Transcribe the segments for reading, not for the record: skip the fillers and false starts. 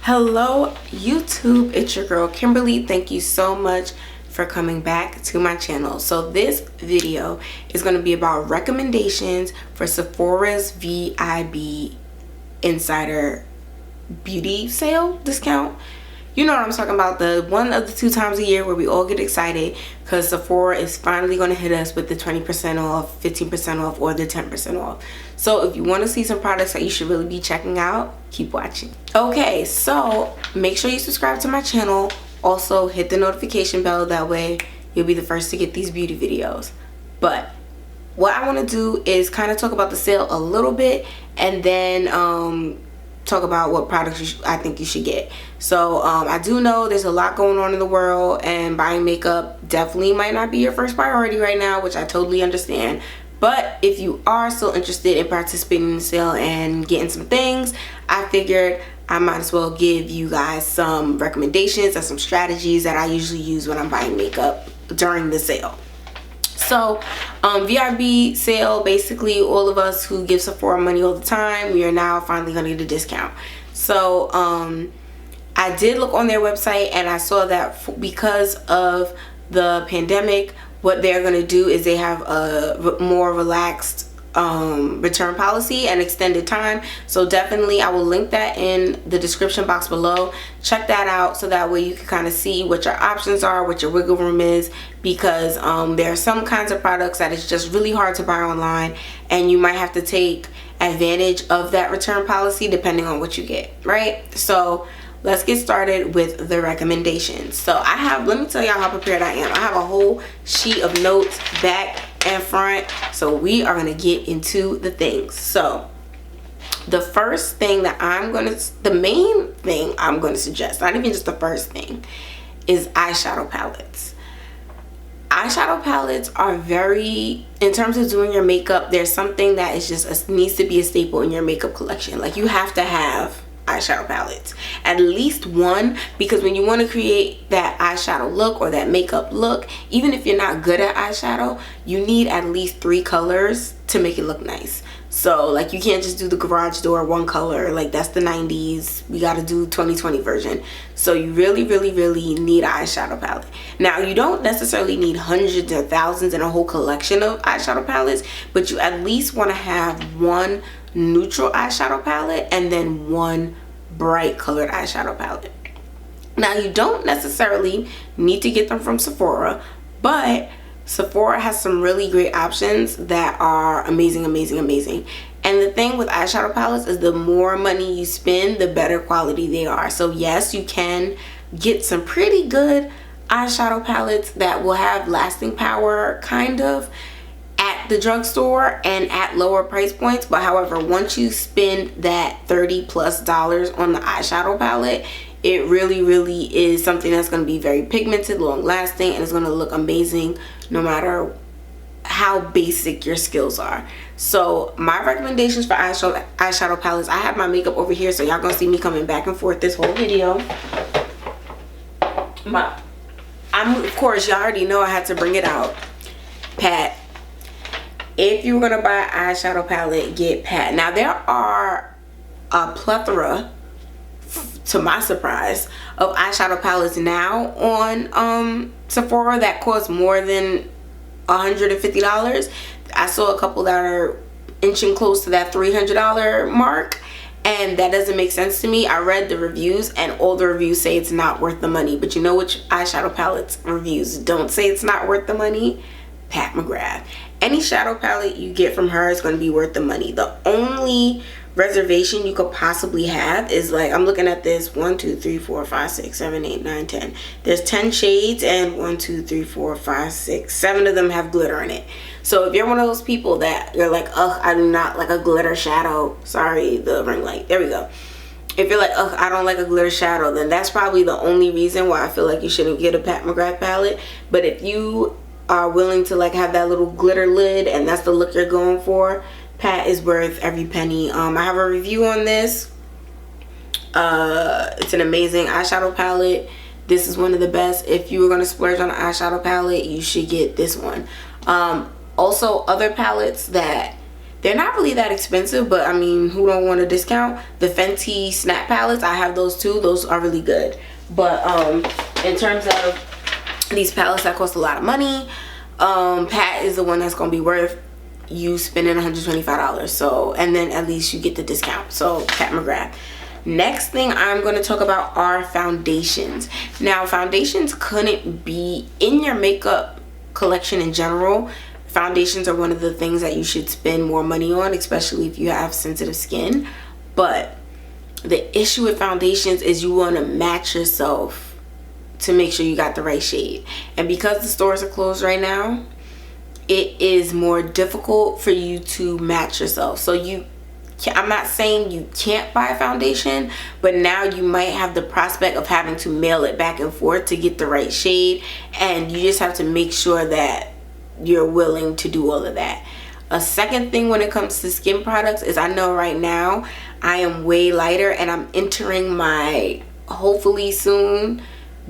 Hello YouTube, it's your girl Kimberly. Thank you so much for coming back to my channel. So this video is going to be about recommendations for Sephora's VIB Insider Beauty Sale discount. You know what I'm talking about, the one of the 2 times a year where we all get excited because Sephora is finally going to hit us with the 20% off, 15% off, or the 10% off. So if you want to see some products that you should really be checking out, keep watching. Okay, so make sure you subscribe to my channel. Also hit the notification bell, that way you'll be the first to get these beauty videos. But what I want to do is kind of talk about the sale a little bit, and then talk about what products I think you should get. So I do know there's a lot going on in the world, and buying makeup definitely might not be your first priority right now, which I totally understand. But if you are still interested in participating in the sale and getting some things, I figured I might as well give you guys some recommendations and some strategies that I usually use when I'm buying makeup during the sale. So VIB sale, basically all of us who give Sephora money all the time, we are now finally going to get a discount. So I did look on their website, and I saw that because of the pandemic, what they're going to do is they have a more relaxed return policy and extended time. So definitely I will link that in the description box below. Check that out so that way you can kind of see what your options are, what your wiggle room is, because there are some kinds of products that it's just really hard to buy online, and you might have to take advantage of that return policy depending on what you get, right? So let's get started with the recommendations. So I have, let me tell y'all how prepared I am. I have a whole sheet of notes back and front, so we are going to get into the things. So the first thing that the main thing I'm going to suggest, not even just the first thing, is eyeshadow palettes. Eyeshadow palettes are very, in terms of doing your makeup, there's something that is just needs to be a staple in your makeup collection. Like, you have to have eyeshadow palettes, at least one, because when you want to create that eyeshadow look or that makeup look, even if you're not good at eyeshadow, you need at least 3 colors to make it look nice. So like, you can't just do the garage door one color, like that's the 90s. We got to do 2020 version. So you really need an eyeshadow palette. Now, you don't necessarily need hundreds or thousands and a whole collection of eyeshadow palettes, but you at least want to have one neutral eyeshadow palette and then one bright colored eyeshadow palette. Now, you don't necessarily need to get them from Sephora, but Sephora has some really great options that are amazing. And the thing with eyeshadow palettes is the more money you spend, the better quality they are. So yes, you can get some pretty good eyeshadow palettes that will have lasting power, kind of, at the drugstore and at lower price points. But however, once you spend that $30+ on the eyeshadow palette, it really is something that's going to be very pigmented, long lasting, and it's going to look amazing no matter how basic your skills are. So my recommendations for eyeshadow palettes, I have my makeup over here, so y'all gonna see me coming back and forth this whole video. Of course, y'all already know I had to bring it out. Pat. If you're gonna buy an eyeshadow palette, get Pat. Now, there are a plethora, to my surprise, of eyeshadow palettes now on Sephora that cost more than $150. I saw a couple that are inching close to that $300 mark, and that doesn't make sense to me. I read the reviews, and all the reviews say it's not worth the money. But you know which eyeshadow palettes reviews don't say it's not worth the money? Pat McGrath. Any shadow palette you get from her is going to be worth the money. The only reservation you could possibly have is, like, I'm looking at this 1 2 3 4 5 6 7 8 9 10. There's 10 shades, and 1 2 3 4 5 6 7 of them have glitter in it. So if you're one of those people that you're like, ugh, I do not like a glitter shadow, sorry, the ring light, there we go. If you're like, ugh, I don't like a glitter shadow, then that's probably the only reason why I feel like you shouldn't get a Pat McGrath palette. But if you are willing to, like, have that little glitter lid and that's the look you're going for, Pat is worth every penny. I have a review on this. It's an amazing eyeshadow palette. This is one of the best. If you were going to splurge on an eyeshadow palette, you should get this one. Also, other palettes that They're not really that expensive, but I mean, who don't want a discount? The Fenty Snap palettes, I have those too. Those are really good. But in terms of these palettes that cost a lot of money, Pat is the one that's gonna be worth you spending $125. So, and then at least you get the discount. So Pat McGrath. Next thing I'm going to talk about are foundations. Now, foundations couldn't be in your makeup collection in general. Foundations are one of the things that you should spend more money on, especially if you have sensitive skin. But the issue with foundations is you want to match yourself to make sure you got the right shade. And because the stores are closed right now, it is more difficult for you to match yourself. So I'm not saying you can't buy a foundation, but now you might have the prospect of having to mail it back and forth to get the right shade, and you just have to make sure that you're willing to do all of that. A second thing when it comes to skin products is I know right now I am way lighter, and I'm entering my, hopefully soon,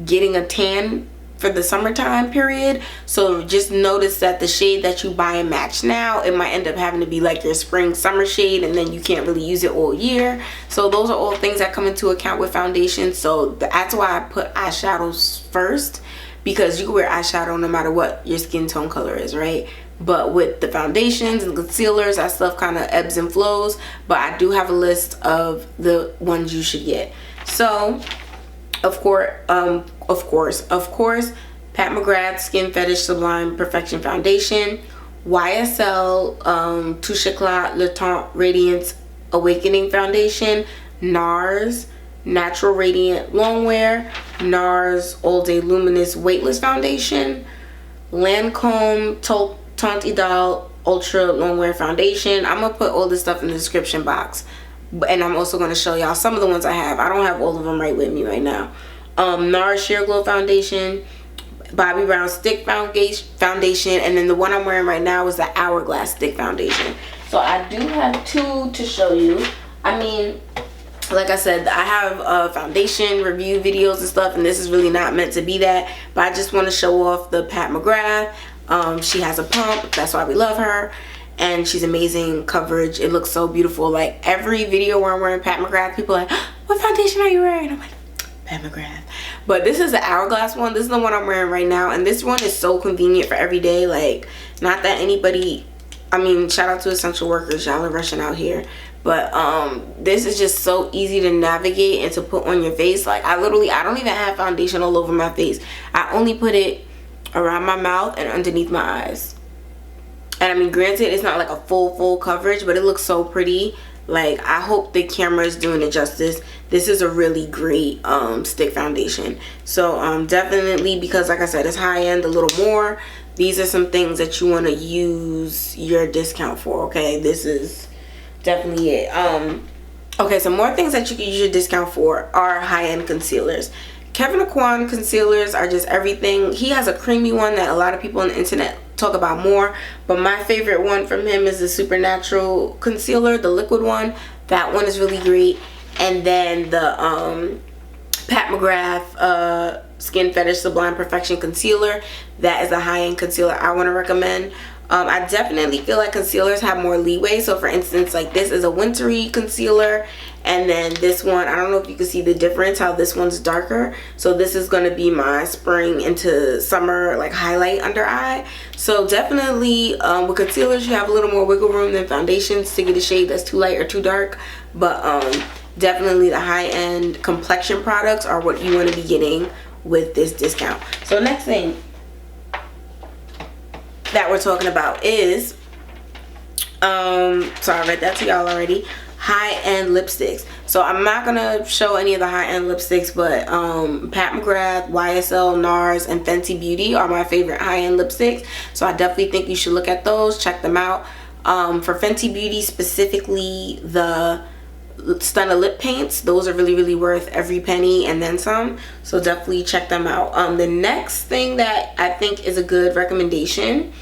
getting a tan for the summertime period. So just notice that the shade that you buy and match now, it might end up having to be like your spring summer shade, and then you can't really use it all year. So those are all things that come into account with foundation. So that's why I put eyeshadows first, because you can wear eyeshadow no matter what your skin tone color is, right? But with the foundations and concealers, that stuff kind of ebbs and flows. But I do have a list of the ones you should get. So of course, Pat McGrath Skin Fetish Sublime Perfection Foundation, YSL Touche Eclat Le Teint Radiance Awakening Foundation, NARS Natural Radiant Longwear, NARS All Day Luminous Weightless Foundation, Lancome Teint Idole Ultra Longwear Foundation. I'm gonna put all this stuff in the description box. And I'm also going to show y'all some of the ones I have. I don't have all of them right with me right now. NARS Sheer Glow Foundation, Bobbi Brown Stick Foundation, and then the one I'm wearing right now is the Hourglass Stick Foundation. So I do have two to show you. I mean, like I said, I have foundation review videos and stuff, and this is really not meant to be that. But I just want to show off the Pat McGrath. She has a pump. That's why we love her. And she's amazing coverage. It looks so beautiful. Like every video where I'm wearing Pat McGrath, people are like, what foundation are you wearing? I'm like, Pat McGrath. But this is the Hourglass one. This is the one I'm wearing right now, and this one is so convenient for every day. Like, not that anybody, I mean, shout out to essential workers, y'all are rushing out here, but this is just so easy to navigate and to put on your face. Like I don't even have foundation all over my face. I only put it around my mouth and underneath my eyes. And I mean, granted, it's not like a full coverage, but it looks so pretty. Like, I hope the camera is doing it justice. This is a really great stick foundation. So definitely, because like I said, it's high end a little more. These are some things that you want to use your discount for. Okay, this is definitely it. Okay, so more things that you can use your discount for are high end concealers. Kevyn Aucoin concealers are just everything. He has a creamy one that a lot of people on the internet talk about more, but my favorite one from him is the Supernatural concealer, the liquid one. That one is really great. And then the Pat McGrath Skin Fetish Sublime Perfection concealer, that is a high-end concealer I want to recommend. I definitely feel like concealers have more leeway. So for instance, like this is a wintry concealer, and then this one, I don't know if you can see the difference, how this one's darker. So this is going to be my spring into summer like highlight under eye. So definitely with concealers, you have a little more wiggle room than foundations to get a shade that's too light or too dark. But definitely the high-end complexion products are what you want to be getting with this discount. So next thing that we're talking about is sorry, I read that to y'all already, high-end lipsticks. So I'm not gonna show any of the high-end lipsticks, but Pat McGrath, YSL, NARS, and Fenty Beauty are my favorite high-end lipsticks. So I definitely think you should look at those, check them out. For Fenty Beauty specifically, the Stunner lip paints, those are really worth every penny and then some. So definitely check them out. The next thing that I think is a good recommendation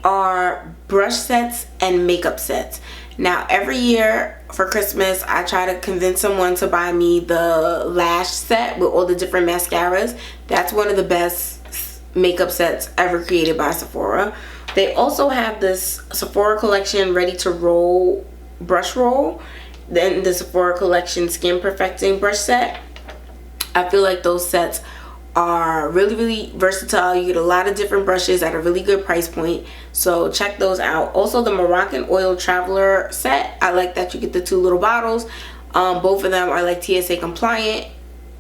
are brush sets and makeup sets. Now every year for Christmas I try to convince someone to buy me the lash set with all the different mascaras. That's one of the best makeup sets ever created by Sephora. They also have this Sephora collection ready to roll brush roll, then the Sephora collection skin perfecting brush set. I feel like those sets are really versatile. You get a lot of different brushes at a really good price point, so check those out. Also the Moroccan Oil Traveler Set, I like that you get the 2 little bottles. Both of them are like TSA compliant.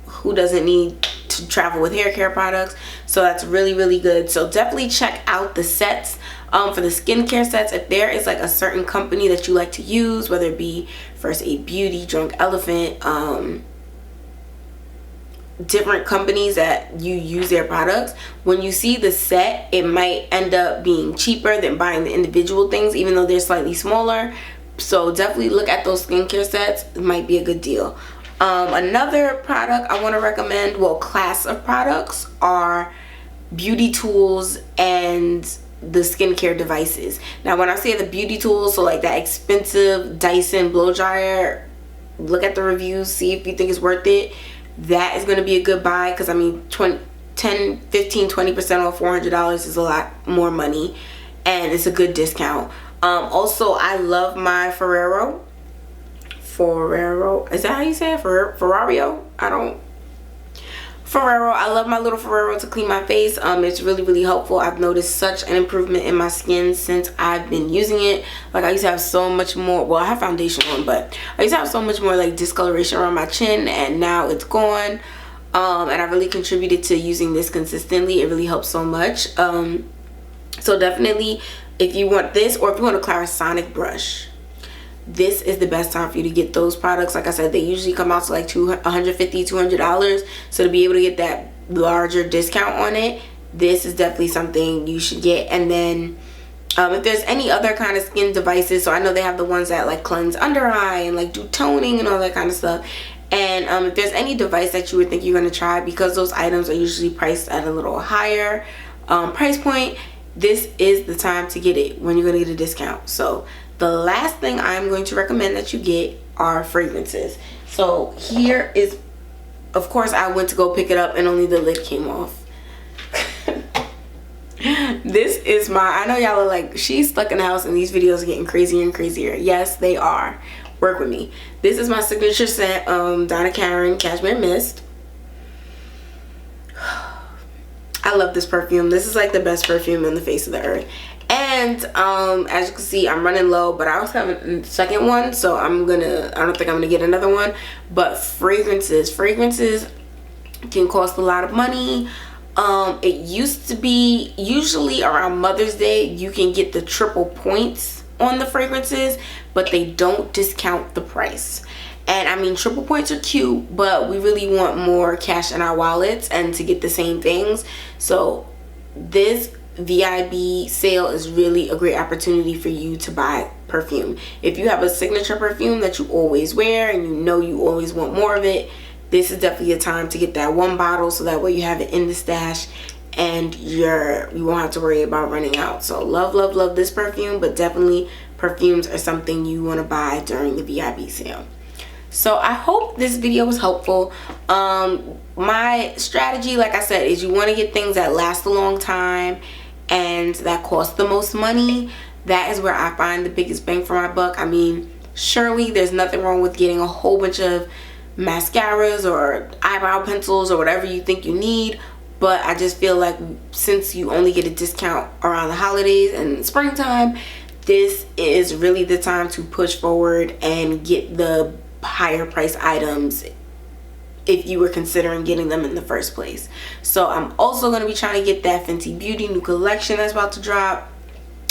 Who doesn't need to travel with hair care products? So that's really good. So definitely check out the sets. For the skincare sets, if there is like a certain company that you like to use, whether it be First Aid Beauty, Drunk Elephant, different companies that you use their products, when you see the set, it might end up being cheaper than buying the individual things, even though they're slightly smaller. So definitely look at those skincare sets. It might be a good deal. Another product I want to recommend, well, class of products, are beauty tools and the skincare devices. Now when I say the beauty tools, so like that expensive Dyson blow dryer, look at the reviews, see if you think it's worth it. That is going to be a good buy, because I mean 10, 15, 20% off $400 is a lot more money, and it's a good discount. Also, I love my Forero, is that how you say it? Forero? Forero, I love my little Forero to clean my face. It's really helpful. I've noticed such an improvement in my skin since I've been using it. Like I used to have so much more, well, I have foundation on, but I used to have so much more like discoloration around my chin, and now it's gone. And I really contributed to using this consistently. It really helps so much. So definitely, if you want this, or if you want a Clarisonic brush, this is the best time for you to get those products. Like I said, they usually come out to like $150, $200. So to be able to get that larger discount on it, this is definitely something you should get. And then if there's any other kind of skin devices, so I know they have the ones that like cleanse under eye and like do toning and all that kind of stuff. And if there's any device that you would think you're going to try, because those items are usually priced at a little higher price point, this is the time to get it when you're going to get a discount. So the last thing I'm going to recommend that you get are fragrances. So here is, of course, I went to go pick it up and only the lid came off. This is my, I know y'all are like, she's stuck in the house and these videos are getting crazier and crazier. Yes, they are. Work with me. This is my signature scent, Donna Karan Cashmere Mist. I love this perfume. This is like the best perfume on the face of the earth. And as you can see, I'm running low, but I also have a second one, so I don't think I'm gonna get another one. But fragrances can cost a lot of money. It used to be usually around Mother's Day you can get the triple points on the fragrances, but they don't discount the price. And I mean, triple points are cute, but we really want more cash in our wallets and to get the same things. So this VIB sale is really a great opportunity for you to buy perfume. If you have a signature perfume that you always wear and you know you always want more of it, this is definitely a time to get that one bottle, so that way you have it in the stash and you won't have to worry about running out. So love this perfume, but definitely perfumes are something you want to buy during the VIB sale. So I hope this video was helpful. My strategy, like I said, is you want to get things that last a long time and that cost the most money. That is where I find the biggest bang for my buck. I mean, surely there's nothing wrong with getting a whole bunch of mascaras or eyebrow pencils or whatever you think you need, but I just feel like since you only get a discount around the holidays and springtime, this is really the time to push forward and get the higher price items if you were considering getting them in the first place. So I'm also going to be trying to get that Fenty Beauty new collection that's about to drop.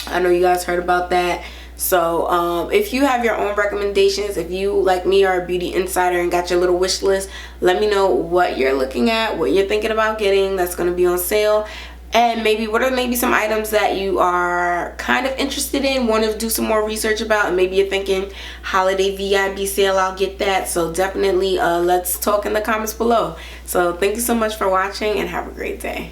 I know you guys heard about that. So if you have your own recommendations, if you like me are a beauty insider and got your little wish list, let me know what you're looking at, what you're thinking about getting that's going to be on sale, and maybe what are maybe some items that you are kind of interested in, want to do some more research about, and maybe you're thinking holiday VIB sale, I'll get that. So definitely let's talk in the comments below. So thank you so much for watching and have a great day.